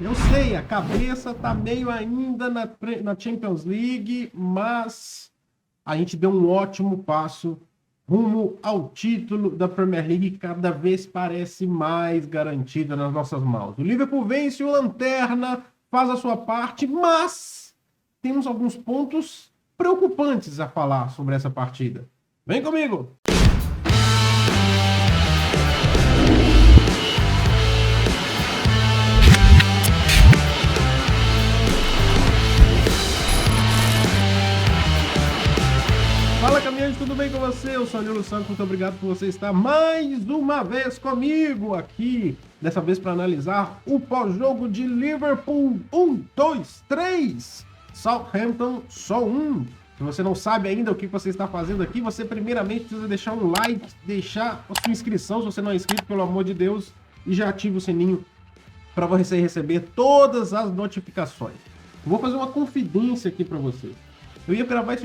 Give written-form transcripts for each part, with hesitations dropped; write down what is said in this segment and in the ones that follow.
Eu sei, a cabeça tá meio ainda na Champions League, mas a gente deu um ótimo passo rumo ao título da Premier League, que cada vez parece mais garantida nas nossas mãos. O Liverpool vence o Lanterna, faz a sua parte, mas temos alguns pontos preocupantes a falar sobre essa partida. Vem comigo! Fala, caminhante, tudo bem com você? Eu sou o Nilo Santos, muito obrigado por você estar mais uma vez comigo aqui, dessa vez para analisar o pós-jogo de Liverpool 1, 2, 3, Southampton só 1. Se você não sabe ainda o que você está fazendo aqui, você primeiramente precisa deixar um like, deixar a sua inscrição, se você não é inscrito, pelo amor de Deus, e já ativa o sininho para você receber todas as notificações. Eu vou fazer uma confidência aqui para você. Eu ia gravar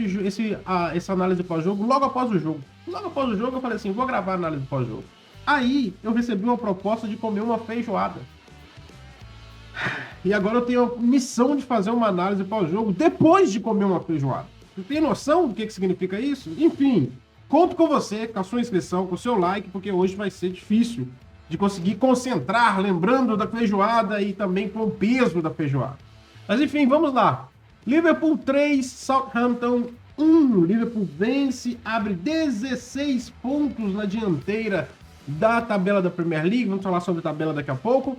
essa análise pós-jogo logo após o jogo. Logo após o jogo eu falei assim, vou gravar a análise pós-jogo. Aí eu recebi uma proposta de comer uma feijoada. E agora eu tenho a missão de fazer uma análise pós-jogo depois de comer uma feijoada. Você tem noção do que significa isso? Enfim, conto com você, com a sua inscrição, com o seu like, porque hoje vai ser difícil de conseguir concentrar, lembrando da feijoada e também com o peso da feijoada. Mas enfim, vamos lá. Liverpool 3, Southampton 1. Liverpool vence, abre 16 pontos na dianteira da tabela da Premier League. Vamos falar sobre a tabela daqui a pouco.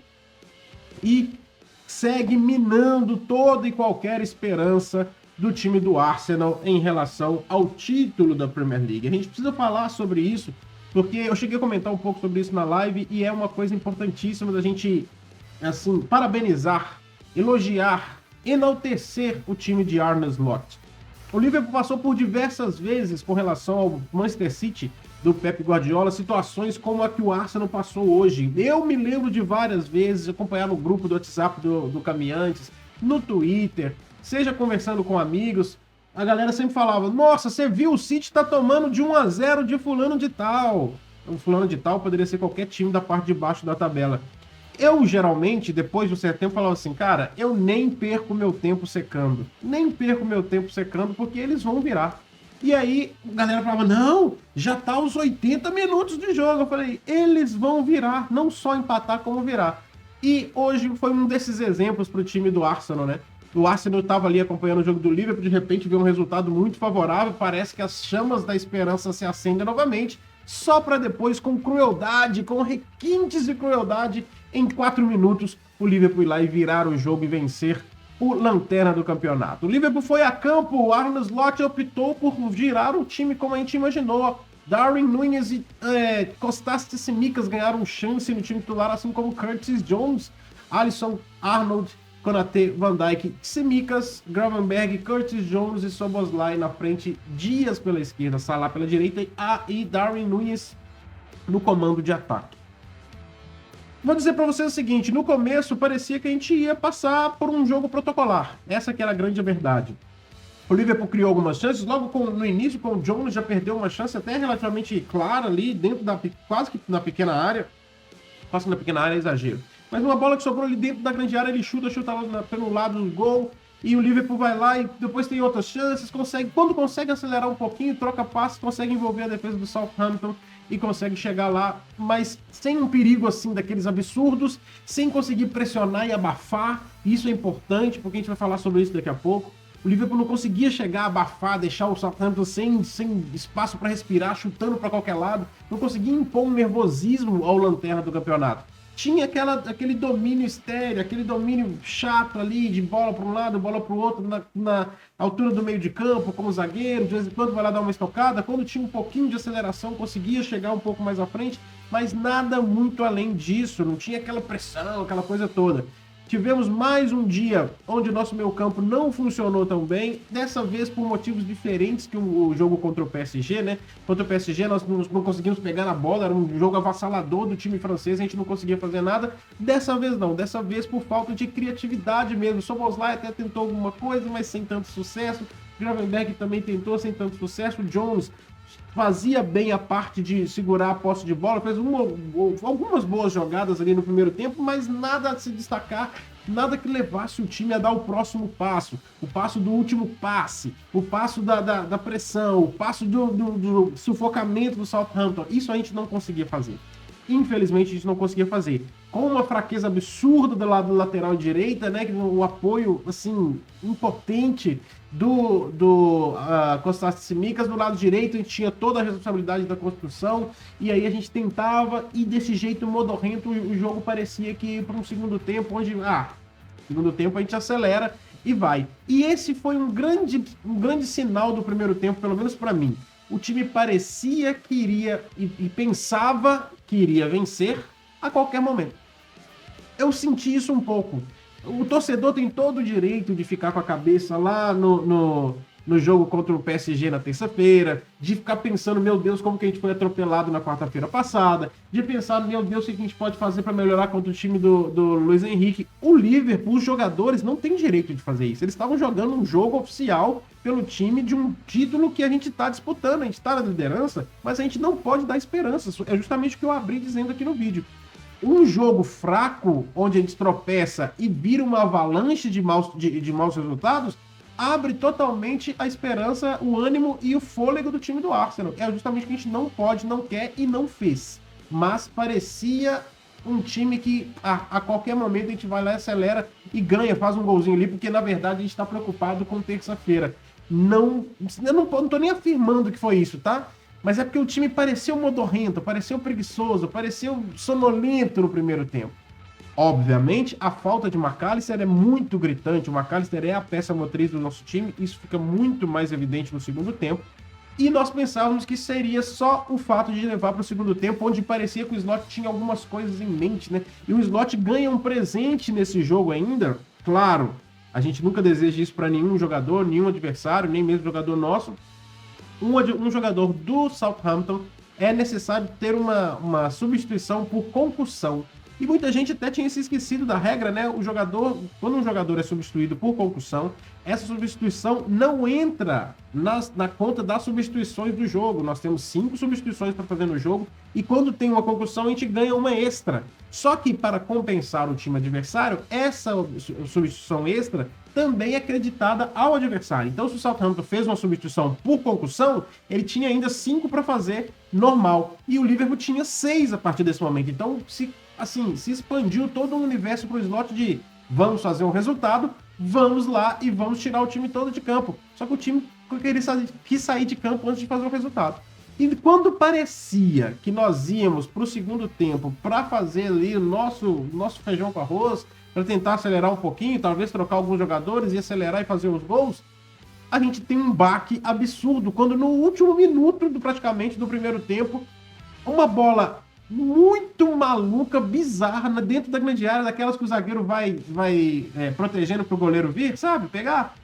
E segue minando toda e qualquer esperança do time do Arsenal em relação ao título da Premier League. A gente precisa falar sobre isso, porque eu cheguei a comentar um pouco sobre isso na live e é uma coisa importantíssima da gente, assim, parabenizar, elogiar, enaltecer o time de Arne Slot. O Liverpool passou por diversas vezes com relação ao Manchester City do Pep Guardiola, situações como a que o Arsenal passou hoje. Eu me lembro de várias vezes acompanhar no grupo do WhatsApp do Caminhantes, no Twitter, seja conversando com amigos, a galera sempre falava, nossa, você viu, o City tá tomando de 1-0 de fulano de tal. O fulano de tal poderia ser qualquer time da parte de baixo da tabela. Eu, geralmente, depois de um certo tempo, falava assim, cara, eu nem perco meu tempo secando. Nem perco meu tempo secando, porque eles vão virar. E aí, a galera falava, não, já tá aos 80 minutos de jogo. Eu falei, eles vão virar, não só empatar, como virar. E hoje foi um desses exemplos pro time do Arsenal, né? O Arsenal estava ali acompanhando o jogo do Liverpool, de repente viu um resultado muito favorável, parece que as chamas da esperança se acendem novamente, só para depois, com crueldade, com requintes de crueldade, em 4 minutos, o Liverpool ir lá e virar o jogo e vencer o lanterna do campeonato. O Liverpool foi a campo, o Arne Slot optou por girar o time como a gente imaginou. Darwin Núñez e Kostas Tsimikas ganharam chance no time titular, assim como Curtis Jones, Alisson, Arnold, Konaté, Van Dijk, Tsimikas, Gravenberch, Curtis Jones e Szoboszlai na frente, Dias pela esquerda, Salah pela direita e Darwin Núñez no comando de ataque. Vou dizer para vocês o seguinte, no começo parecia que a gente ia passar por um jogo protocolar, essa que era a grande verdade. O Liverpool criou algumas chances, logo no início com o Jones já perdeu uma chance até relativamente clara ali, dentro quase que na pequena área, quase na pequena área é exagero. Mas uma bola que sobrou ali dentro da grande área, ele chuta pelo lado do gol, e o Liverpool vai lá e depois tem outras chances, quando consegue acelerar um pouquinho, troca passes, consegue envolver a defesa do Southampton e consegue chegar lá, mas sem um perigo assim daqueles absurdos, sem conseguir pressionar e abafar. Isso é importante, porque a gente vai falar sobre isso daqui a pouco. O Liverpool não conseguia chegar, abafar, deixar o Southampton sem espaço para respirar, chutando para qualquer lado, não conseguia impor um nervosismo ao lanterna do campeonato. Tinha aquele domínio estéreo, aquele domínio chato ali, de bola para um lado, bola para o outro, na altura do meio de campo, como zagueiro, de vez em quando vai lá dar uma estocada. Quando tinha um pouquinho de aceleração, conseguia chegar um pouco mais à frente, mas nada muito além disso, não tinha aquela pressão, aquela coisa toda. Tivemos mais um dia onde o nosso meio-campo não funcionou tão bem, dessa vez por motivos diferentes que o jogo contra o PSG, né? Contra o PSG nós não conseguimos pegar na bola, era um jogo avassalador do time francês, a gente não conseguia fazer nada. Dessa vez não, dessa vez por falta de criatividade mesmo. Szoboszlai até tentou alguma coisa, mas sem tanto sucesso. Gravenberch também tentou sem tanto sucesso. O Jones fazia bem a parte de segurar a posse de bola, fez algumas boas jogadas ali no primeiro tempo, mas nada a se destacar. nada que levasse o time a dar o próximo passo, o passo do último passe, o passo da pressão, o passo do sufocamento do Southampton. Isso a gente não conseguia fazer. Infelizmente, a gente não conseguia fazer. Com uma fraqueza absurda do lado lateral direita, né? O apoio, assim, impotente do Kostas Tsimikas. Do lado direito, a gente tinha toda a responsabilidade da construção. E aí a gente tentava, e desse jeito modorrento, o jogo parecia que para um segundo tempo, onde, segundo tempo a gente acelera e vai. E esse foi um grande sinal do primeiro tempo, pelo menos para mim. O time parecia que iria e pensava que iria vencer a qualquer momento. Eu senti isso um pouco. O torcedor tem todo o direito de ficar com a cabeça lá no jogo contra o PSG na terça-feira, de ficar pensando, meu Deus, como que a gente foi atropelado na quarta-feira passada, de pensar, meu Deus, o que a gente pode fazer para melhorar contra o time do Luiz Henrique. O Liverpool, os jogadores, não têm direito de fazer isso. Eles estavam jogando um jogo oficial pelo time de um título que a gente está disputando, a gente está na liderança, mas a gente não pode dar esperança. É justamente o que eu abri dizendo aqui no vídeo. Um jogo fraco, onde a gente tropeça e vira uma avalanche de maus resultados, abre totalmente a esperança, o ânimo e o fôlego do time do Arsenal. É justamente o que a gente não pode, não quer e não fez. Mas parecia um time que a qualquer momento a gente vai lá, acelera e ganha, faz um golzinho ali, porque na verdade a gente está preocupado com terça-feira. Eu não tô nem afirmando que foi isso, tá? Mas é porque o time pareceu modorrento, pareceu preguiçoso, pareceu sonolento no primeiro tempo. Obviamente, a falta de McAllister é muito gritante. O McAllister é a peça motriz do nosso time. Isso fica muito mais evidente no segundo tempo. E nós pensávamos que seria só o fato de levar para o segundo tempo, onde parecia que o Slot tinha algumas coisas em mente, né? E o Slot ganha um presente nesse jogo ainda. Claro, a gente nunca deseja isso para nenhum jogador, nenhum adversário, nem mesmo jogador nosso. Um jogador do Southampton é necessário ter uma substituição por concussão. E muita gente até tinha se esquecido da regra, né? Quando um jogador é substituído por concussão, essa substituição não entra na conta das substituições do jogo. Nós temos 5 substituições para fazer no jogo, e quando tem uma concussão, a gente ganha uma extra. Só que para compensar o time adversário, essa substituição extra também é creditada ao adversário. Então, se o Southampton fez uma substituição por concussão, ele tinha ainda 5 para fazer normal. E o Liverpool tinha 6 a partir desse momento. Então, se expandiu todo um universo para o Slot de vamos fazer um resultado, vamos lá e vamos tirar o time todo de campo. Só que o time quis sair de campo antes de fazer o resultado. E quando parecia que nós íamos para o segundo tempo para fazer ali o nosso feijão com arroz, para tentar acelerar um pouquinho, talvez trocar alguns jogadores e acelerar e fazer os gols, a gente tem um baque absurdo, quando no último minuto praticamente do primeiro tempo, uma bola muito maluca, bizarra, dentro da grande área, daquelas que o zagueiro vai protegendo pro goleiro vir, sabe? Pegar.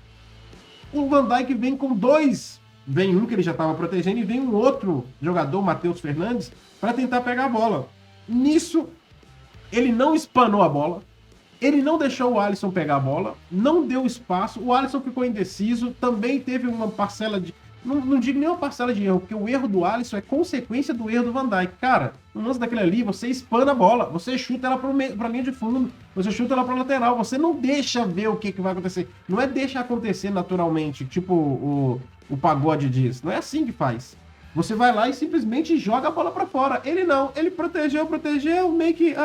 O Van Dijk vem com 2. Vem um que ele já estava protegendo e vem um outro jogador, Matheus Fernandes, para tentar pegar a bola. Nisso, ele não espanou a bola, ele não deixou o Alisson pegar a bola, não deu espaço, o Alisson ficou indeciso, também teve uma parcela de... Não digo nem uma parcela de erro, porque o erro do Alisson é consequência do erro do Van Dijk. Cara, no lance daquele ali, você espana a bola, você chuta ela pra linha de fundo, você chuta ela pra lateral, você não deixa ver o que vai acontecer. Não é deixa acontecer naturalmente, tipo o Pagode diz. Não é assim que faz. Você vai lá e simplesmente joga a bola pra fora. Ele não, ele protegeu, meio que...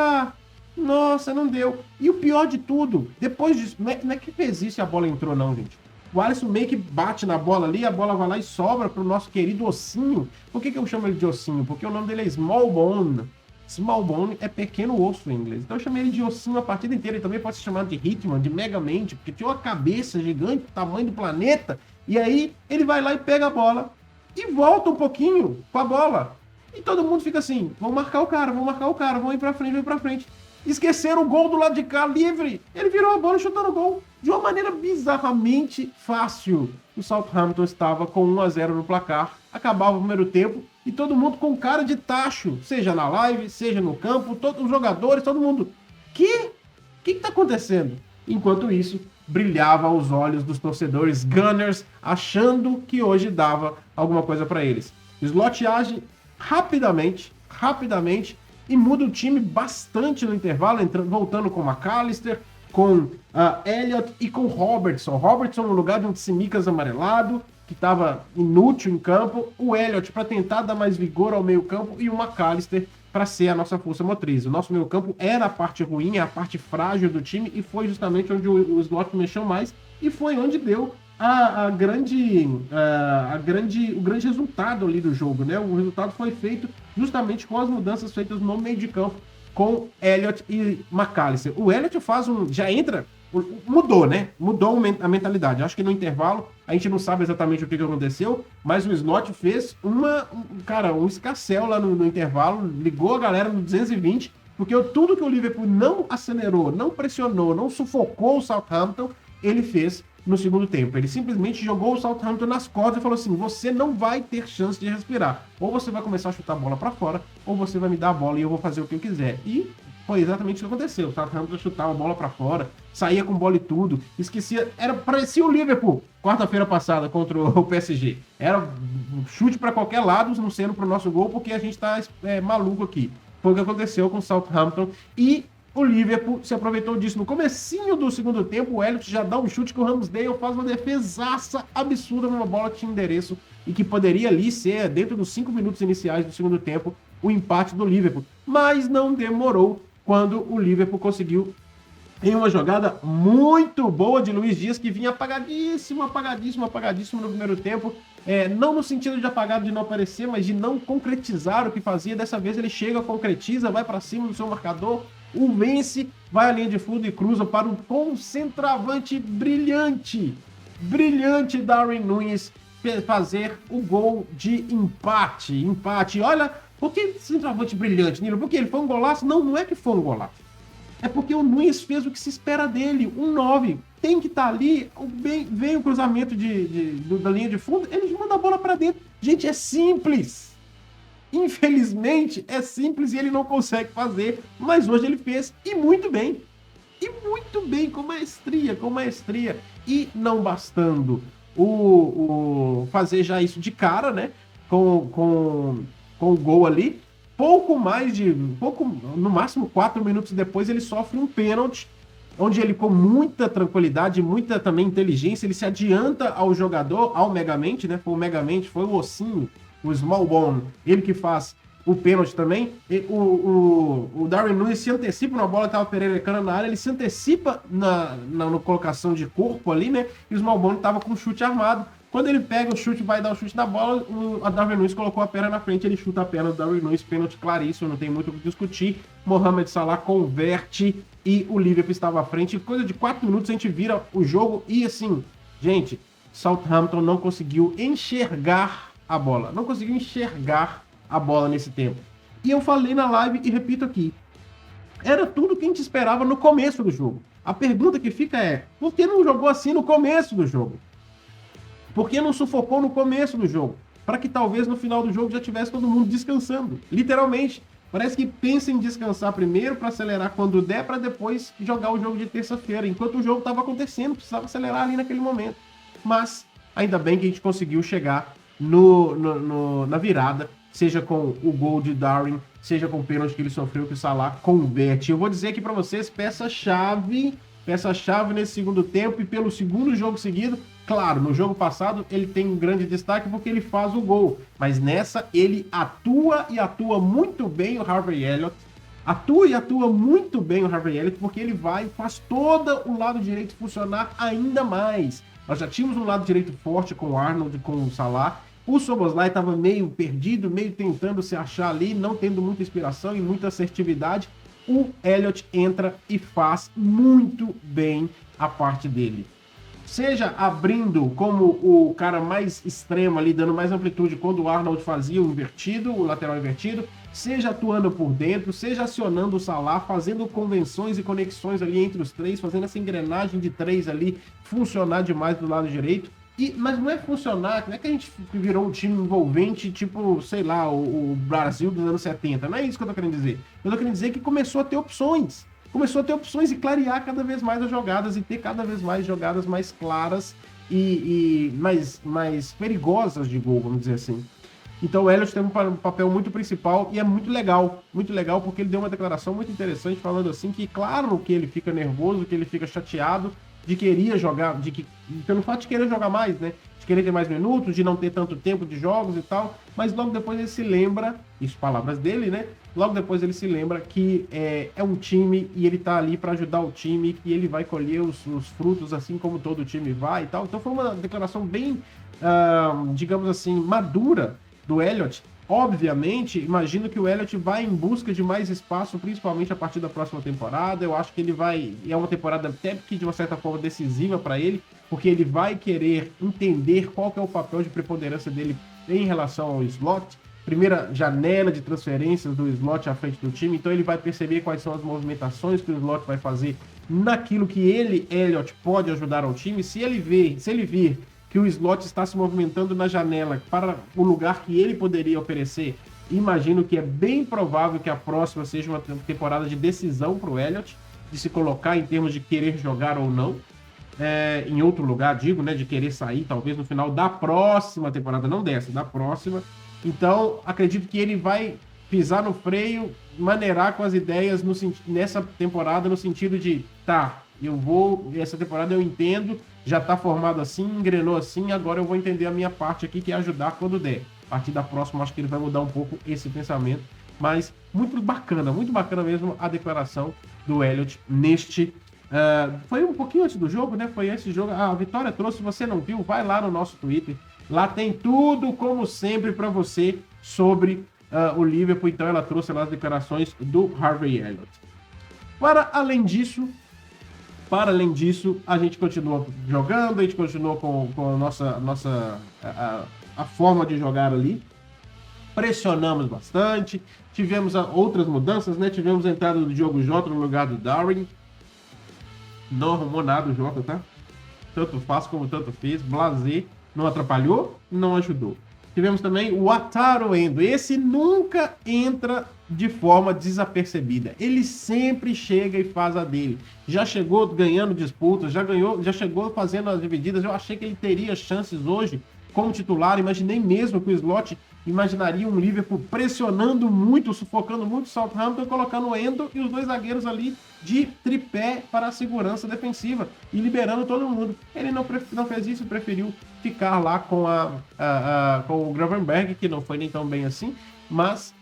nossa, não deu. E o pior de tudo, depois disso, não é que fez isso e a bola entrou não, gente. O Alisson meio que bate na bola ali, a bola vai lá e sobra pro nosso querido Ossinho. Por que eu chamo ele de Ossinho? Porque o nome dele é Small Bone. Small Bone é pequeno osso em inglês. Então eu chamei ele de Ossinho a partida inteira. Ele também pode ser chamado de Hitman, de Megamente, porque tinha uma cabeça gigante, tamanho do planeta. E aí ele vai lá e pega a bola e volta um pouquinho com a bola. E todo mundo fica assim, vão marcar o cara, vão ir pra frente. Esqueceram o gol do lado de cá, livre. Ele virou a bola e chutou no gol. De uma maneira bizarramente fácil. O Southampton estava com 1-0 no placar. Acabava o primeiro tempo. E todo mundo com cara de tacho. Seja na live, seja no campo. Todos os jogadores, todo mundo. O que tá acontecendo? Enquanto isso, brilhava aos olhos dos torcedores Gunners, achando que hoje dava alguma coisa para eles. O Slot age rapidamente, e muda o time bastante no intervalo, voltando com o McAllister, com Elliott e com Robertson. Robertson no lugar de um Tsimikas amarelado, que estava inútil em campo. O Elliott para tentar dar mais vigor ao meio campo e o McAllister para ser a nossa força motriz. O nosso meio campo era a parte ruim, a parte frágil do time e foi justamente onde o slot mexeu mais e foi onde deu o grande resultado ali do jogo, né? O resultado foi feito justamente com as mudanças feitas no meio de campo com Elliott e McAllister. O Elliott já entra, mudou, né? Mudou a mentalidade. Acho que no intervalo, a gente não sabe exatamente o que aconteceu, mas o Slot fez um escarcéu lá no intervalo, ligou a galera no 220, porque tudo que o Liverpool não acelerou, não pressionou, não sufocou o Southampton, ele fez no segundo tempo. Ele simplesmente jogou o Southampton nas cordas e falou assim: você não vai ter chance de respirar. Ou você vai começar a chutar a bola para fora, ou você vai me dar a bola e eu vou fazer o que eu quiser. E foi exatamente o que aconteceu. O Southampton chutava a bola para fora, saía com bola e tudo, parecia o Liverpool quarta-feira passada contra o PSG. Era um chute para qualquer lado, não sendo pro nosso gol, porque a gente tá maluco aqui. Foi o que aconteceu com o Southampton e o Liverpool se aproveitou disso. No comecinho do segundo tempo, o Elliott já dá um chute que o Ramsdale faz uma defesaça absurda numa bola que tinha endereço e que poderia ali ser, dentro dos 5 minutos iniciais do segundo tempo, o empate do Liverpool. Mas não demorou quando o Liverpool conseguiu, em uma jogada muito boa de Luiz Dias, que vinha apagadíssimo no primeiro tempo. Não no sentido de apagado, de não aparecer, mas de não concretizar o que fazia. Dessa vez ele chega, concretiza, vai para cima do seu marcador, o vence, vai à linha de fundo e cruza para um centroavante brilhante Darwin Núñez fazer o gol de empate. Olha, por que centroavante brilhante, Nilo? Porque ele foi um golaço? Não é que foi um golaço. É porque o Núñez fez o que se espera dele, um 9. Tem que estar ali, vem o cruzamento da linha de fundo, ele manda a bola para dentro. Gente, é simples. Infelizmente, é simples e ele não consegue fazer, mas hoje ele fez, e muito bem. Com maestria. E não bastando o fazer já isso de cara, né? Com o gol ali, no máximo 4 minutos depois, ele sofre um pênalti, onde ele, com muita tranquilidade, muita também inteligência, ele se adianta ao jogador, ao Megamente, né? Foi o Megamente, foi o Ossinho, o Small Bone, ele que faz o pênalti também. O Darwin Núñez se antecipa na bola que estava pererecando na área, ele se antecipa na colocação de corpo ali, né? E o Small Bone estava com o chute armado. Quando ele pega o chute, vai dar o chute na bola, o Darwin Núñez colocou a perna na frente, ele chuta a perna do Darwin Núñez, pênalti claríssimo, não tem muito o que discutir. Mohamed Salah converte e o Liverpool estava à frente. Coisa de 4 minutos a gente vira o jogo e assim, gente, Southampton não conseguiu enxergar a bola. Não conseguiu enxergar a bola nesse tempo. E eu falei na live e repito aqui. Era tudo que a gente esperava no começo do jogo. A pergunta que fica é: por que não jogou assim no começo do jogo? Por que não sufocou no começo do jogo? Para que talvez no final do jogo já tivesse todo mundo descansando. Literalmente. Parece que pensa em descansar primeiro para acelerar quando der, para depois jogar o jogo de terça-feira. Enquanto o jogo estava acontecendo, precisava acelerar ali naquele momento. Mas ainda bem que a gente conseguiu chegar na virada, seja com o gol de Darwin, seja com o pênalti que ele sofreu, que o Salah converte. Eu vou dizer aqui para vocês, peça-chave nesse segundo tempo e pelo segundo jogo seguido. Claro, no jogo passado ele tem um grande destaque porque ele faz o gol, mas nessa ele atua muito bem o Harvey Elliott. Atua muito bem o Harvey Elliott, porque ele vai e faz todo o lado direito funcionar ainda mais. Nós já tínhamos um lado direito forte com o Arnold e com o Salah. O Szoboszlai estava meio perdido, meio tentando se achar ali, não tendo muita inspiração e muita assertividade. O Elliott entra e faz muito bem a parte dele. Seja abrindo como o cara mais extremo ali, dando mais amplitude quando o Arnold fazia o lateral invertido, seja atuando por dentro, seja acionando o Salah, fazendo convenções e conexões ali entre os três, fazendo essa engrenagem de três ali funcionar demais do lado direito. Mas não é funcionar, não é que a gente virou um time envolvente, tipo, sei lá, o Brasil dos anos 70. Não é isso que eu tô querendo dizer. Eu tô querendo dizer que começou a ter opções. Começou a ter opções e clarear cada vez mais as jogadas e ter cada vez mais jogadas mais claras e mais perigosas de gol, vamos dizer assim. Então o Elliott tem um papel muito principal e é muito legal porque ele deu uma declaração muito interessante falando assim que claro que ele fica nervoso, que ele fica chateado de querer jogar, pelo fato de querer jogar mais, né? De querer ter mais minutos, de não ter tanto tempo de jogos e tal, mas logo depois ele se lembra, isso palavras dele, né? Logo depois ele se lembra que é um time e ele tá ali para ajudar o time e ele vai colher os frutos assim como todo time vai e tal. Então foi uma declaração bem, digamos assim, madura do Elliott. Obviamente, imagino que o Elliott vai em busca de mais espaço, principalmente a partir da próxima temporada. Eu acho que ele vai. É uma temporada até que de uma certa forma decisiva para ele, porque ele vai querer entender qual que é o papel de preponderância dele em relação ao slot. Primeira janela de transferências do slot à frente do time, então ele vai perceber quais são as movimentações que o slot vai fazer naquilo que ele, Elliott, pode ajudar ao time. Se ele vir que o slot está se movimentando na janela para o lugar que ele poderia oferecer, imagino que é bem provável que a próxima seja uma temporada de decisão para o Elliott, de se colocar em termos de querer jogar ou não, em outro lugar, digo, né, de querer sair talvez no final da próxima temporada, não dessa, da próxima. Então, acredito que ele vai pisar no freio, maneirar com as ideias nessa temporada, no sentido de, essa temporada eu entendo, já tá formado assim, engrenou assim, agora eu vou entender a minha parte aqui, que é ajudar quando der. A partir da próxima, acho que ele vai mudar um pouco esse pensamento, mas muito bacana mesmo a declaração do Elliott neste... foi um pouquinho antes do jogo, né? Foi esse jogo. A Vitória trouxe, se você não viu, vai lá no nosso Twitter. Lá tem tudo, como sempre, para você sobre o Liverpool. Então ela trouxe lá as declarações do Harvey Elliott. Para além disso, a gente continua jogando, a gente continua com a forma de jogar ali. Pressionamos bastante, tivemos outras mudanças, né? Tivemos a entrada do Diogo Jota no lugar do Darwin. Não arrumou nada o Jota, tá? Tanto faz como tanto fez. Blasé, não atrapalhou, não ajudou. Tivemos também o Wataru Endo. Esse nunca entra de forma desapercebida. Ele sempre chega e faz a dele. Já chegou ganhando disputas, já chegou fazendo as divididas. Eu achei que ele teria chances hoje como titular. Imaginei mesmo que o Slot imaginaria um Liverpool pressionando muito, sufocando muito o Southampton, colocando o Endo e os dois zagueiros ali de tripé para a segurança defensiva e liberando todo mundo. Ele não fez isso, preferiu ficar lá com o Gravenberch, que não foi nem tão bem assim, mas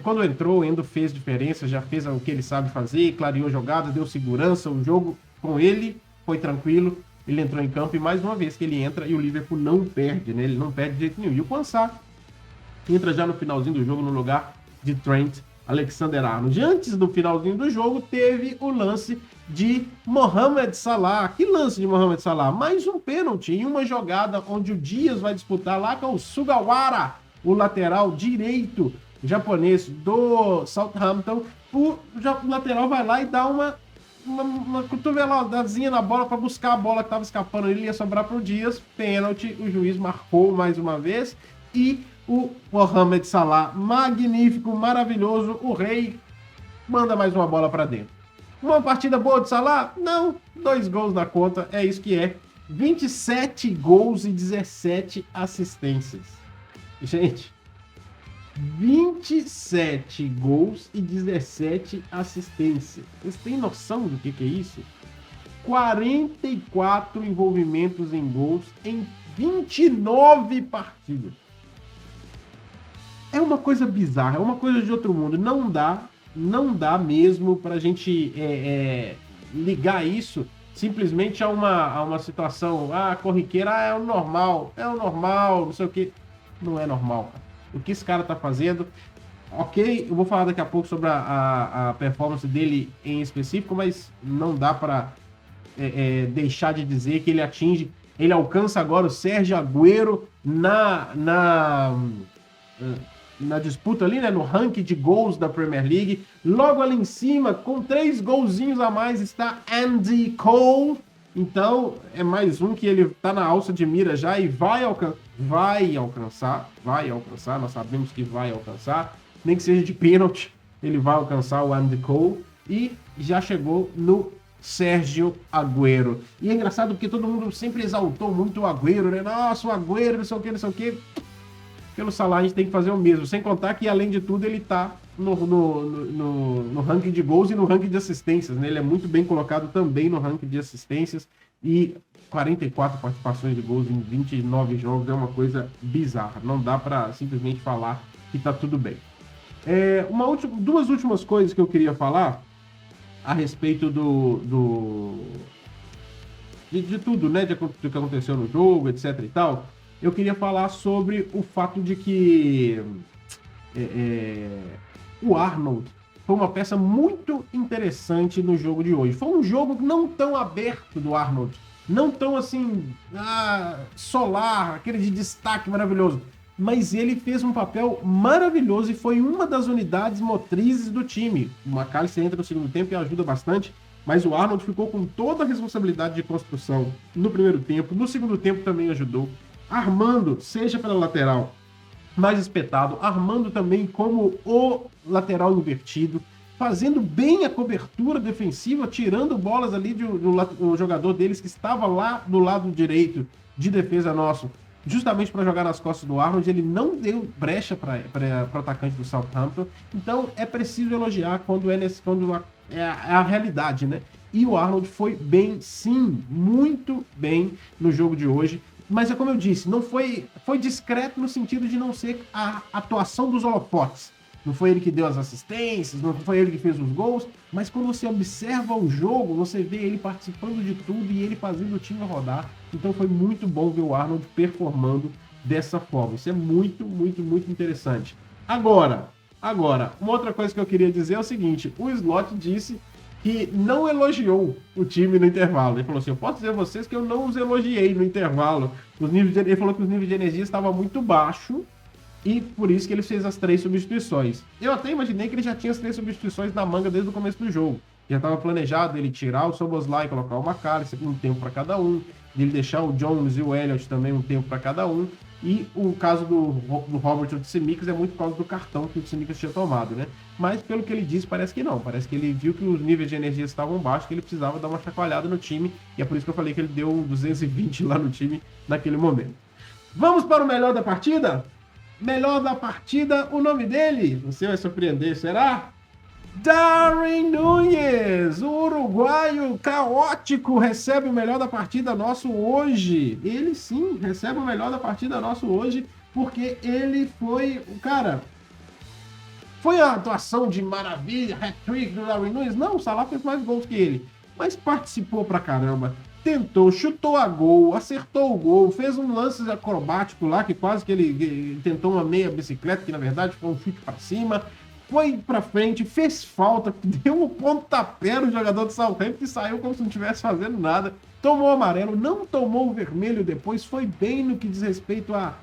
quando entrou, o Endo fez diferença, já fez o que ele sabe fazer, clareou jogada, deu segurança, o jogo com ele foi tranquilo, ele entrou em campo e mais uma vez que ele entra e o Liverpool não perde, né? Ele não perde de jeito nenhum. E o Quansah entra já no finalzinho do jogo no lugar de Trent Alexander-Arnold. Antes do finalzinho do jogo, teve o lance de Mohamed Salah. Que lance de Mohamed Salah? Mais um pênalti em uma jogada onde o Dias vai disputar lá com o Sugawara, o lateral direito japonês do Southampton. O lateral vai lá e dá uma cotoveladazinha na bola para buscar a bola que estava escapando. Ele ia sobrar para o Dias. Pênalti, o juiz marcou mais uma vez e o Mohamed Salah, magnífico, maravilhoso, o rei, manda mais uma bola para dentro. Uma partida boa de Salah? Não, 2 gols na conta, é isso que é. 27 gols e 17 assistências. Gente, 27 gols e 17 assistências. Vocês têm noção do que é isso? 44 envolvimentos em gols em 29 partidas. É uma coisa bizarra, é uma coisa de outro mundo. Não dá mesmo pra gente ligar isso simplesmente a uma situação, corriqueira, é o normal, não sei o que. Não é normal, cara. O que esse cara tá fazendo, ok, eu vou falar daqui a pouco sobre a performance dele em específico, mas não dá pra deixar de dizer que ele alcança agora o Sérgio Agüero na disputa ali, né, no ranking de gols da Premier League. Logo ali em cima, com 3 golzinhos a mais, está Andy Cole. Então, é mais um que ele tá na alça de mira já e vai alcançar, nós sabemos que vai alcançar, nem que seja de pênalti, ele vai alcançar o Andy Cole e já chegou no Sérgio Agüero. E é engraçado porque todo mundo sempre exaltou muito o Agüero, né? Nossa, o Agüero, não sei o que. pelo Salah a gente tem que fazer o mesmo. Sem contar que, além de tudo, ele tá no ranking de gols e no ranking de assistências, né? Ele é muito bem colocado também no ranking de assistências e 44 participações de gols em 29 jogos é uma coisa bizarra. Não dá para simplesmente falar que tá tudo bem. Duas últimas coisas que eu queria falar a respeito de tudo, né? Do que aconteceu no jogo, etc e tal. Eu queria falar sobre o fato de que o Arnold foi uma peça muito interessante no jogo de hoje. Foi um jogo não tão aberto do Arnold, não tão assim, solar, aquele de destaque maravilhoso. Mas ele fez um papel maravilhoso e foi uma das unidades motrizes do time. O McAllister entra no segundo tempo e ajuda bastante, mas o Arnold ficou com toda a responsabilidade de construção no primeiro tempo. No segundo tempo também ajudou, armando, seja pela lateral mais espetado, armando também como o lateral invertido, fazendo bem a cobertura defensiva, tirando bolas ali do jogador deles que estava lá do lado direito de defesa nosso, justamente para jogar nas costas do Arnold. Ele não deu brecha para o atacante do Southampton. Então é preciso elogiar quando é a realidade, né? E o Arnold foi bem, sim, muito bem no jogo de hoje. Mas é como eu disse, não foi discreto no sentido de não ser a atuação dos holofotes. Não foi ele que deu as assistências, não foi ele que fez os gols, mas quando você observa o jogo, você vê ele participando de tudo e ele fazendo o time rodar. Então foi muito bom ver o Arnold performando dessa forma. Isso é muito, muito, muito interessante. Agora, uma outra coisa que eu queria dizer é o seguinte: o Slot disse que não elogiou o time no intervalo. Ele falou assim: eu posso dizer a vocês que eu não os elogiei no intervalo. Ele falou que os níveis de energia estavam muito baixos e por isso que ele fez as 3 substituições. Eu até imaginei que ele já tinha as 3 substituições na manga desde o começo do jogo. Já estava planejado ele tirar o Szoboszlai e colocar o McAllister, um tempo para cada um, ele deixar o Jones e o Elliott também um tempo para cada um. E o caso do Robert Tsimikas é muito por causa do cartão que o Tsimikas tinha tomado, né? Mas pelo que ele disse, parece que não. Parece que ele viu que os níveis de energia estavam baixos, que ele precisava dar uma chacoalhada no time. E é por isso que eu falei que ele deu um 220 lá no time naquele momento. Vamos para o melhor da partida? Melhor da partida, o nome dele, você vai surpreender, será? Darwin Núñez, o uruguaio caótico, recebe o melhor da partida nosso hoje. Ele sim recebe o melhor da partida nosso hoje, porque ele foi o cara. Foi a atuação de maravilha, hat-trick do Darwin Núñez? Não, o Salah fez mais gols que ele, mas participou pra caramba. Tentou, chutou a gol, acertou o gol, fez um lance acrobático lá, que quase que ele tentou uma meia bicicleta, que na verdade foi um chute para cima, foi para frente, fez falta, deu um pontapé no jogador do Southampton e saiu como se não estivesse fazendo nada, tomou amarelo, não tomou o vermelho depois, foi bem no que diz respeito a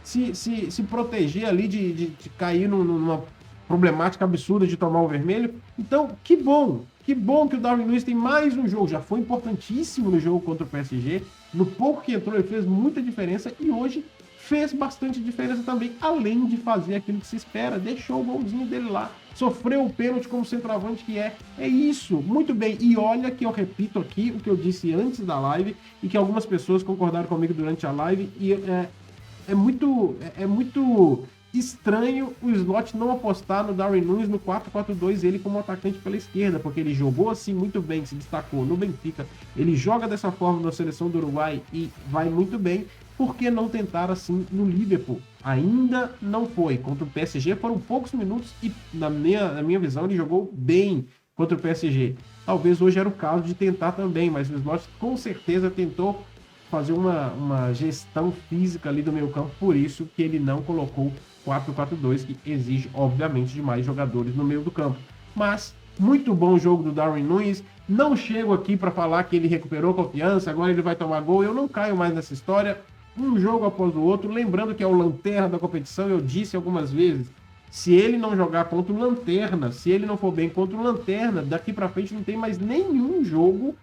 se proteger ali de cair numa problemática absurda de tomar o vermelho. Então, que bom que o Darwin Núñez tem mais um jogo, já foi importantíssimo no jogo contra o PSG, no pouco que entrou ele fez muita diferença e hoje fez bastante diferença também, além de fazer aquilo que se espera, deixou o golzinho dele lá, sofreu o pênalti como centroavante que é isso, muito bem. E olha que eu repito aqui o que eu disse antes da live e que algumas pessoas concordaram comigo durante a live, e é muito estranho o Slot não apostar no Darwin Núñez no 4-4-2, ele como atacante pela esquerda, porque ele jogou assim muito bem, se destacou no Benfica, ele joga dessa forma na seleção do Uruguai e vai muito bem. Por que não tentar assim no Liverpool? Ainda não foi. Contra o PSG foram poucos minutos e na minha visão ele jogou bem contra o PSG. Talvez hoje era o caso de tentar também, mas o Slot com certeza tentou fazer uma gestão física ali do meio campo, por isso que ele não colocou 4-4-2, que exige, obviamente, de mais jogadores no meio do campo. Mas, muito bom o jogo do Darwin Núñez. Não chego aqui para falar que ele recuperou confiança, agora ele vai tomar gol. Eu não caio mais nessa história. Um jogo após o outro. Lembrando que é o lanterna da competição, eu disse algumas vezes, se ele não jogar contra o lanterna, se ele não for bem contra o lanterna, daqui para frente não tem mais nenhum jogo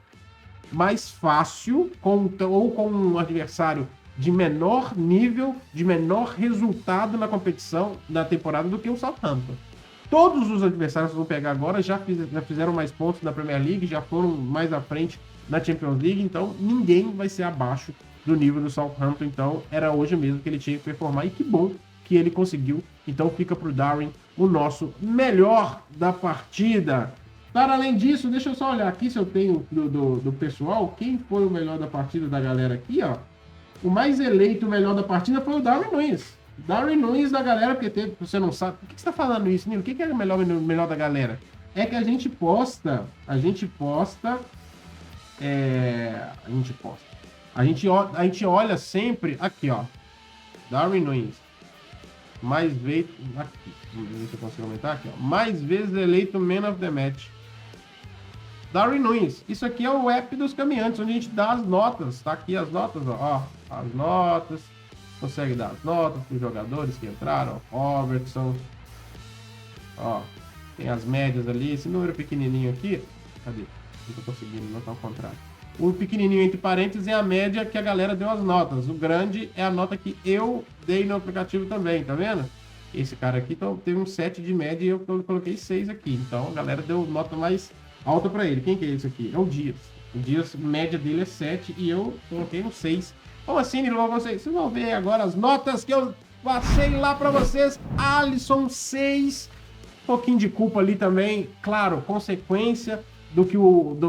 mais fácil ou com um adversário de menor nível, de menor resultado na competição da temporada do que o Southampton. Todos os adversários que vão pegar agora já fizeram mais pontos na Premier League, já foram mais à frente na Champions League, então ninguém vai ser abaixo do nível do Southampton. Então era hoje mesmo que ele tinha que performar, e que bom que ele conseguiu. Então fica pro Darwin o nosso melhor da partida. Para além disso, deixa eu só olhar aqui se eu tenho do pessoal. Quem foi o melhor da partida da galera aqui, ó? O mais eleito melhor da partida foi o Darwin Nunes. Darwin Nunes da galera, porque teve, você não sabe. Por que você tá falando isso, Nilo? O que é o melhor da galera? É que a gente posta. A gente olha sempre aqui, ó. Darwin Nunes. Mais vezes. Aqui. Vamos ver se eu consigo aumentar aqui, ó. Mais vezes eleito Man of the Match. Darwin Nunes. Isso aqui é o app dos caminhantes, onde a gente dá as notas. Tá aqui as notas, ó. As notas. Consegue dar as notas para os jogadores que entraram. Robertson. Ó. Tem as médias ali. Esse número pequenininho aqui. Cadê? Não tô conseguindo, não tá ao contrário. O pequenininho entre parênteses é a média que a galera deu as notas. O grande é a nota que eu dei no aplicativo também, tá vendo? Esse cara aqui teve um 7 de média e eu coloquei 6 aqui. Então a galera deu nota mais alta para ele. Quem que é esse aqui? É o Dias. O Dias, média dele é 7 e eu coloquei um 6. Como assim, Nilo? Vocês vão ver agora as notas que eu passei lá para vocês. Alisson, 6. Um pouquinho de culpa ali também. Claro, consequência do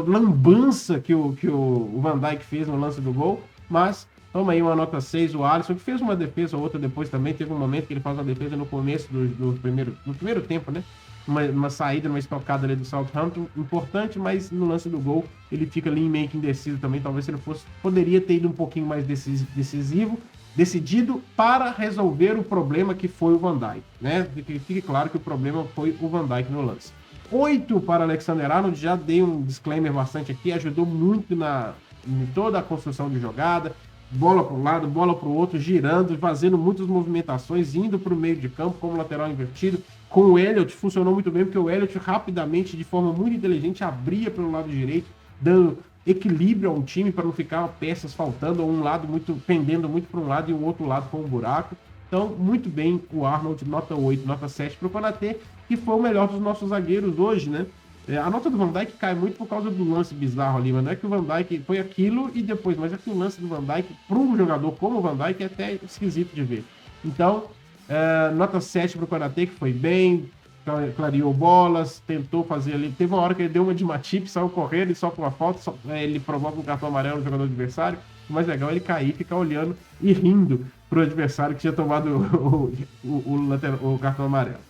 lambança que o Van Dijk fez no lance do gol. Mas toma aí uma nota 6, o Alisson, que fez uma defesa ou outra depois também. Teve um momento que ele faz uma defesa no começo no primeiro tempo, né? Uma saída, uma estocada ali do Southampton, importante, mas no lance do gol ele fica ali meio que indeciso também. Talvez se ele poderia ter ido um pouquinho mais decidido para resolver o problema que foi o Van Dijk, né? Que fique claro que o problema foi o Van Dijk no lance. 8 para Alexander-Arnold, já dei um disclaimer bastante aqui, ajudou muito em toda a construção de jogada, bola para um lado, bola para o outro, girando, fazendo muitas movimentações, indo para o meio de campo como lateral invertido. Com o Elliott funcionou muito bem, porque o Elliott rapidamente, de forma muito inteligente, abria pelo lado direito, dando equilíbrio ao time para não ficar peças faltando, ou um lado pendendo muito para um lado e o outro lado com um buraco. Então, muito bem o Arnold, nota 8, nota 7 para o Konaté, que foi o melhor dos nossos zagueiros hoje, né? A nota do Van Dijk cai muito por causa do lance bizarro ali, mas não é que o Van Dijk foi aquilo e depois, mas é que o lance do Van Dijk, para um jogador como o Van Dijk, é até esquisito de ver. Então, nota 7 para o Konaté, que foi bem, clareou bolas, tentou fazer ali. Teve uma hora que ele deu uma de Matip, saiu correndo e só com uma falta, ele provoca um cartão amarelo no jogador adversário. O mais legal é ele cair, ficar olhando e rindo pro adversário que tinha tomado o cartão amarelo.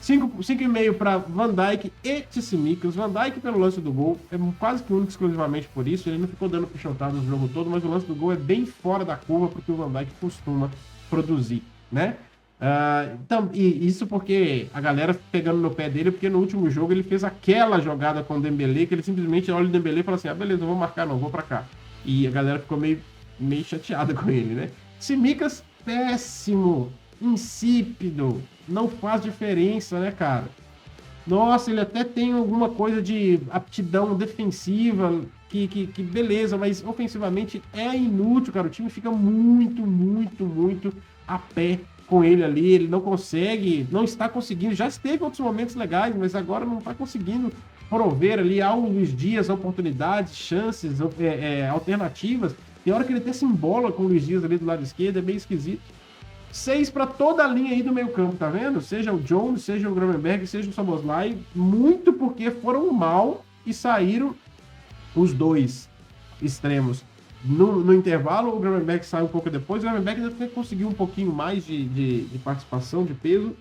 5,5 para Van Dijk e Tsimikas. Van Dijk pelo lance do gol, é quase que único exclusivamente por isso. Ele não ficou dando pichotadas o jogo todo, mas o lance do gol é bem fora da curva porque o Van Dijk costuma produzir, né? Então, e isso porque a galera pegando no pé dele, porque no último jogo ele fez aquela jogada com o Dembélé, que ele simplesmente olha o Dembélé e fala assim, beleza, não vou marcar não, vou pra cá. E a galera ficou meio chateada com ele, né? Tsimikas, péssimo, insípido, não faz diferença, né, cara? Nossa, ele até tem alguma coisa de aptidão defensiva, que beleza, mas ofensivamente é inútil, cara. O time fica muito a pé com ele ali, ele não está conseguindo, já esteve outros momentos legais, mas agora não está conseguindo prover ali ao Luiz Dias oportunidades, chances, alternativas. Tem hora que ele até se embola com o Luiz Dias ali do lado esquerdo, é meio esquisito. 6 para toda a linha aí do meio campo, tá vendo? Seja o Jones, seja o Gravenberch, seja o Szoboszlai, muito porque foram mal e saíram os dois extremos. No intervalo, o Gravenberch saiu um pouco depois, o Gravenberch ainda conseguiu um pouquinho mais de participação, de peso,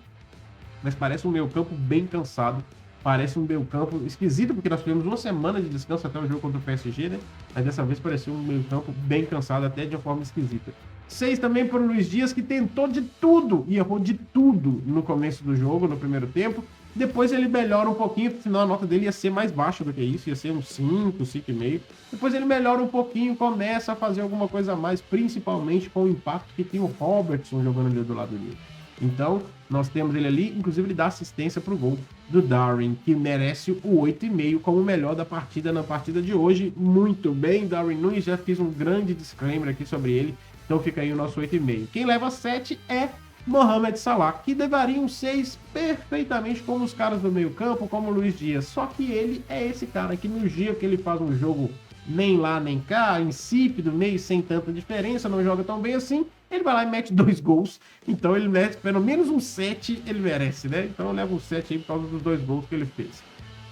mas parece um meio campo bem cansado, parece um meio campo esquisito, porque nós tivemos uma semana de descanso até o jogo contra o PSG, né? Mas dessa vez pareceu um meio campo bem cansado, até de uma forma esquisita. 6 também para o Luiz Dias, que tentou de tudo e errou de tudo no começo do jogo, no primeiro tempo. Depois ele melhora um pouquinho, senão a nota dele ia ser mais baixa do que isso, ia ser um 5, 5,5. Depois ele melhora um pouquinho, começa a fazer alguma coisa a mais, principalmente com o impacto que tem o Robertson jogando ali do lado dele. Então, nós temos ele ali, inclusive ele dá assistência para o gol do Darwin, que merece o 8,5 como o melhor da partida na partida de hoje. Muito bem, Darwin Nunes, já fiz um grande disclaimer aqui sobre ele, então fica aí o nosso 8,5. Quem leva 7 é Mohamed Salah, que levaria um 6 perfeitamente como os caras do meio campo, como o Luiz Dias. Só que ele é esse cara que no dia que ele faz um jogo nem lá nem cá, insípido, meio sem tanta diferença, não joga tão bem assim, ele vai lá e mete 2 gols. Então ele merece pelo menos um 7, ele merece, né? Então eu levo um 7 aí por causa dos 2 gols que ele fez.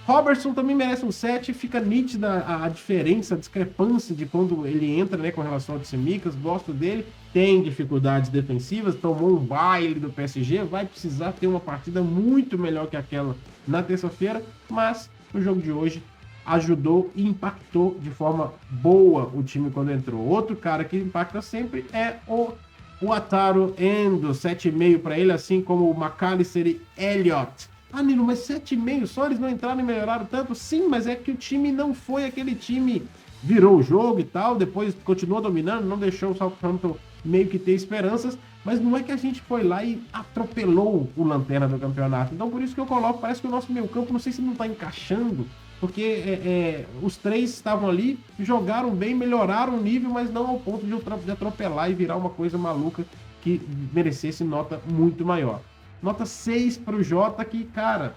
Robertson também merece um 7, fica nítida a diferença, a discrepância de quando ele entra, né, com relação ao Tsimikas, gosto dele, tem dificuldades defensivas, tomou um baile do PSG, vai precisar ter uma partida muito melhor que aquela na terça-feira, mas no jogo de hoje ajudou e impactou de forma boa o time quando entrou. Outro cara que impacta sempre é o Wataru Endo, 7,5 para ele, assim como o McAllister e Elliott. Ah, Nilo, mas 7,5 só, eles não entraram e melhoraram tanto? Sim, mas é que o time não foi aquele time, virou o jogo e tal, depois continuou dominando, não deixou o Southampton meio que ter esperanças, mas não é que a gente foi lá e atropelou o lanterna do campeonato. Então por isso que eu coloco, parece que o nosso meio campo, não sei se não tá encaixando, porque os 3 estavam ali, jogaram bem, melhoraram o nível, mas não ao ponto de atropelar e virar uma coisa maluca que merecesse nota muito maior. Nota 6 para o Jota, que, cara,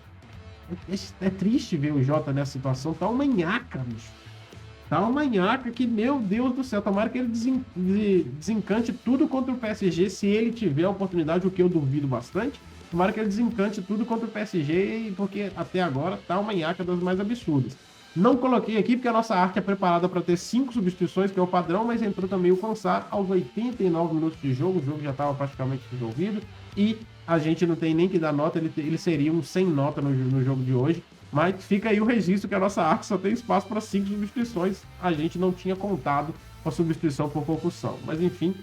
é triste ver o Jota nessa situação. Tá uma nhaca, bicho. Tá uma nhaca que, meu Deus do céu, tomara que ele desencante tudo contra o PSG, se ele tiver a oportunidade, o que eu duvido bastante. Tomara que ele desencante tudo contra o PSG, porque até agora tá uma nhaca das mais absurdas. Não coloquei aqui porque a nossa arte é preparada para ter 5 substituições, que é o padrão, mas entrou também o Cansar aos 89 minutos de jogo, o jogo já estava praticamente resolvido, e a gente não tem nem que dar nota, ele seria um sem nota no jogo de hoje, mas fica aí o registro que a nossa arte só tem espaço para 5 substituições, a gente não tinha contado com a substituição por concussão, mas enfim,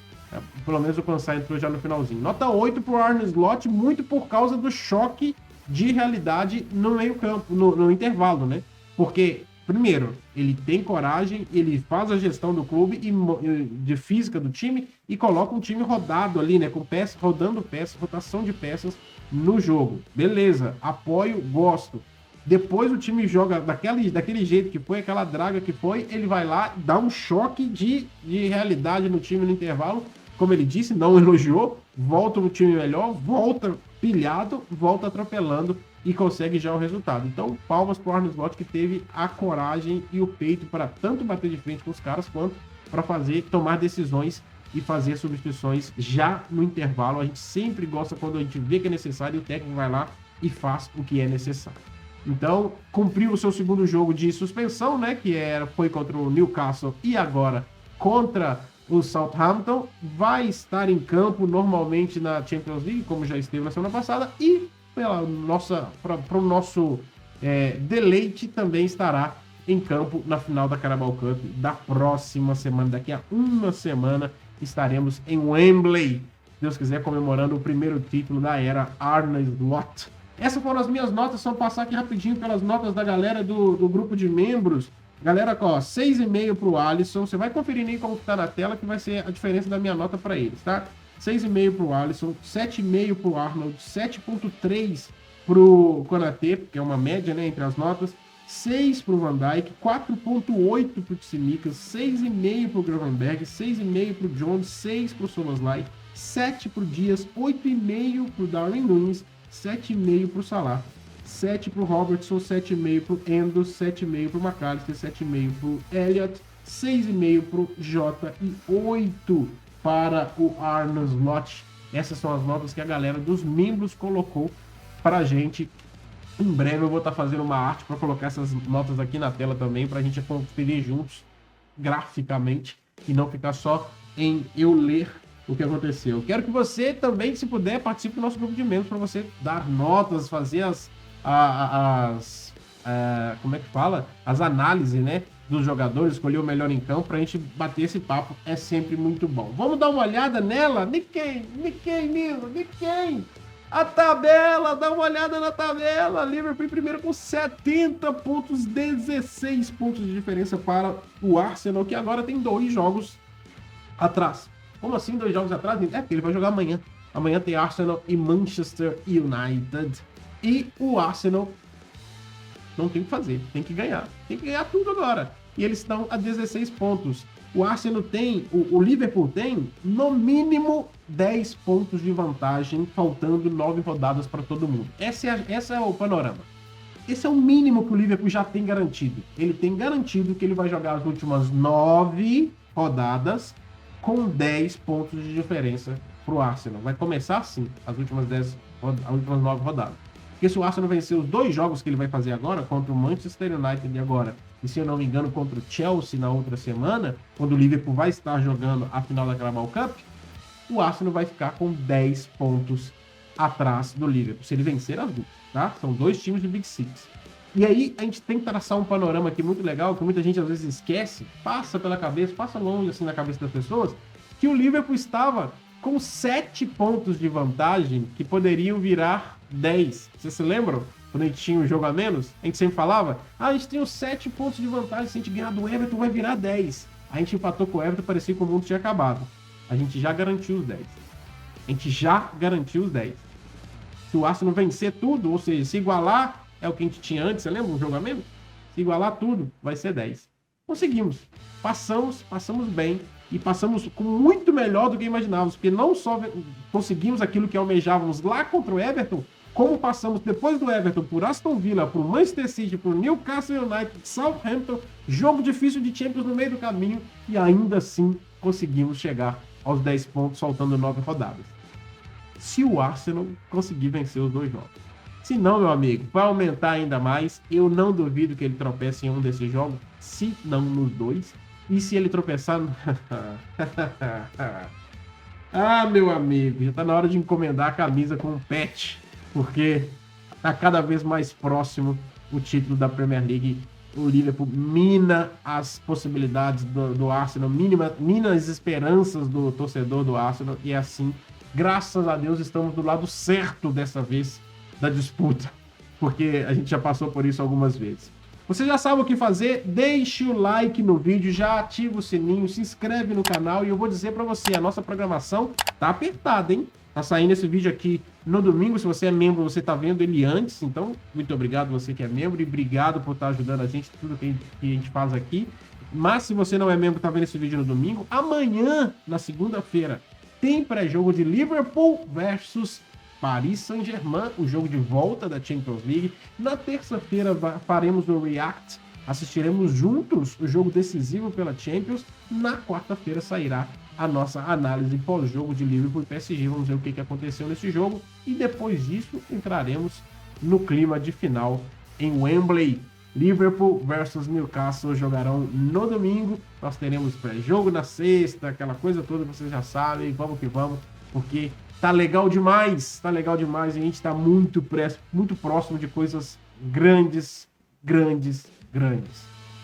pelo menos o Cansar entrou já no finalzinho. Nota 8 para o Arne Slot, muito por causa do choque de realidade no meio campo, no intervalo, né? Porque, primeiro, ele tem coragem, ele faz a gestão do clube e de física do time e coloca um time rodado ali, né? Com peças, rodando peças, rotação de peças no jogo. Beleza, apoio, gosto. Depois o time joga daquele jeito que foi, aquela draga que foi, ele vai lá, dá um choque de realidade no time no intervalo. Como ele disse, não elogiou, volta o time melhor, volta pilhado, volta atropelando e consegue já o resultado. Então, palmas pro Arne Slot, que teve a coragem e o peito para tanto bater de frente com os caras, quanto para tomar decisões e fazer substituições já no intervalo. A gente sempre gosta quando a gente vê que é necessário e o técnico vai lá e faz o que é necessário. Então, cumpriu o seu segundo jogo de suspensão, né, que foi contra o Newcastle e agora contra o Southampton. Vai estar em campo normalmente na Champions League, como já esteve na semana passada, e para o nosso deleite também estará em campo na final da Carabao Cup da próxima semana. Daqui a uma semana estaremos em Wembley, se Deus quiser, comemorando o primeiro título da era Arne Slot. Essas foram as minhas notas, só passar aqui rapidinho pelas notas da galera do grupo de membros. Galera, ó, 6,5 pro Alisson. Você vai conferir aí como tá na tela, que vai ser a diferença da minha nota para eles, tá? 6,5 pro Alisson, 7,5 pro Arnold, 7,3 pro Konaté, que é uma média, né, entre as notas, 6 pro Van Dijk, 4,8 pro Tsimikas, 6,5 pro Gravenberch, 6,5 pro Jones, 6 pro Szoboszlai, 7 pro Dias, 8,5 pro Darwin Núñez, 7,5 pro Salah, 7 pro Robertson, 7,5 pro Endo, 7,5 pro McAllister, 7,5 pro Elliott, 6,5 pro Jota e 8 para o Arne Slot. Essas são as notas que a galera dos membros colocou pra gente. Em breve eu vou estar fazendo uma arte para colocar essas notas aqui na tela também, pra gente conferir juntos graficamente e não ficar só em eu ler o que aconteceu. Quero que você também, se puder, participe do nosso grupo de membros para você dar notas, fazer como é que fala? As análises, né, dos jogadores, escolher o melhor em campo, pra gente bater esse papo, é sempre muito bom. Vamos dar uma olhada nela? De quem, Nilo? De quem? A tabela, dá uma olhada na tabela. Liverpool primeiro com 70 pontos, 16 pontos de diferença para o Arsenal, que agora tem 2 jogos atrás. Como assim 2 jogos atrás? É porque ele vai jogar amanhã. Amanhã tem Arsenal e Manchester United. E o Arsenal não tem o que fazer, tem que ganhar. Tem que ganhar tudo agora. E eles estão a 16 pontos. O Arsenal tem, o Liverpool tem, no mínimo 10 pontos de vantagem, faltando 9 rodadas para todo mundo. Esse é o panorama. esse é o mínimo que o Liverpool já tem garantido. Ele tem garantido que ele vai jogar as últimas 9 rodadas com 10 pontos de diferença pro Arsenal. Vai começar assim, as últimas 9 rodadas. Porque se o Arsenal vencer os 2 jogos que ele vai fazer agora, contra o Manchester United e agora, e se eu não me engano, contra o Chelsea na outra semana, quando o Liverpool vai estar jogando a final da Carabao Cup, o Arsenal vai ficar com 10 pontos atrás do Liverpool, se ele vencer as duas, tá? São 2 times de Big Six. E aí a gente tem que traçar um panorama aqui muito legal, que muita gente às vezes esquece, passa pela cabeça, passa longe assim na cabeça das pessoas, que o Liverpool estava com 7 pontos de vantagem que poderiam virar 10. Vocês se lembram? Quando a gente tinha um jogo a menos, a gente sempre falava, a gente tem os 7 pontos de vantagem, se a gente ganhar do Everton vai virar 10. A gente empatou com o Everton, parecia que o mundo tinha acabado. A gente já garantiu os 10. A gente já garantiu os 10. Se o Arsenal vencer tudo, ou seja, se igualar, é o que a gente tinha antes, você lembra? Um jogo a menos? Se igualar tudo, vai ser 10. Conseguimos. Passamos bem e passamos com muito melhor do que imaginávamos, porque não só conseguimos aquilo que almejávamos lá contra o Everton, como passamos depois do Everton por Aston Villa, por Manchester City, por Newcastle United, Southampton, jogo difícil de Champions no meio do caminho e ainda assim conseguimos chegar aos 10 pontos, faltando 9 rodadas. Se o Arsenal conseguir vencer os 2 jogos. Se não, meu amigo, vai aumentar ainda mais. Eu não duvido que ele tropece em um desses jogos, se não nos 2. E se ele tropeçar... ah, meu amigo, já tá na hora de encomendar a camisa com um patch, porque tá cada vez mais próximo o título da Premier League. O Liverpool mina as possibilidades do Arsenal, mina as esperanças do torcedor do Arsenal, e assim, graças a Deus, estamos do lado certo dessa vez da disputa, porque a gente já passou por isso algumas vezes. Você já sabe o que fazer, deixe o like no vídeo, já ativa o sininho, se inscreve no canal, e eu vou dizer pra você, a nossa programação tá apertada, hein? Tá saindo esse vídeo aqui no domingo. Se você é membro, você tá vendo ele antes. Então, muito obrigado você que é membro e obrigado por estar ajudando a gente, tudo que a gente faz aqui. Mas se você não é membro, tá vendo esse vídeo no domingo, amanhã, na segunda-feira, tem pré-jogo de Liverpool versus Paris Saint-Germain, o jogo de volta da Champions League. Na terça-feira faremos o React, assistiremos juntos o jogo decisivo pela Champions. Na quarta-feira sairá a nossa análise pós-jogo de Liverpool e PSG. Vamos ver o que aconteceu nesse jogo. E depois disso, entraremos no clima de final em Wembley. Liverpool versus Newcastle jogarão no domingo. Nós teremos pré-jogo na sexta, aquela coisa toda, vocês já sabem. Vamos que vamos, porque tá legal demais. Tá legal demais e a gente tá muito próximo de coisas grandes.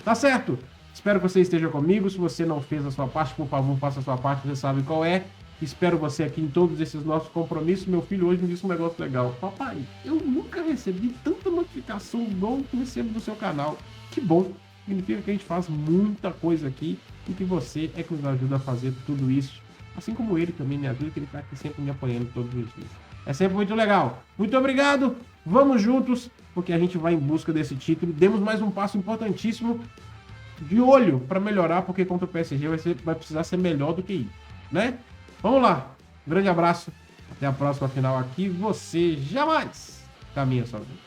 Tá certo? Espero que você esteja comigo. Se você não fez a sua parte, por favor, faça a sua parte, você sabe qual é. Espero você aqui em todos esses nossos compromissos. Meu filho hoje me disse um negócio legal. Papai, eu nunca recebi tanta notificação igual que recebo do seu canal. Que bom. Significa que a gente faz muita coisa aqui e que você é que nos ajuda a fazer tudo isso. Assim como ele também me ajuda, que ele tá aqui sempre me apoiando todos os dias. É sempre muito legal. Muito obrigado. Vamos juntos, porque a gente vai em busca desse título. Demos mais um passo importantíssimo. De olho para melhorar, porque contra o PSG vai precisar ser melhor do que isso, né? Vamos lá. Grande abraço. Até a próxima final aqui. Você jamais caminha sozinho.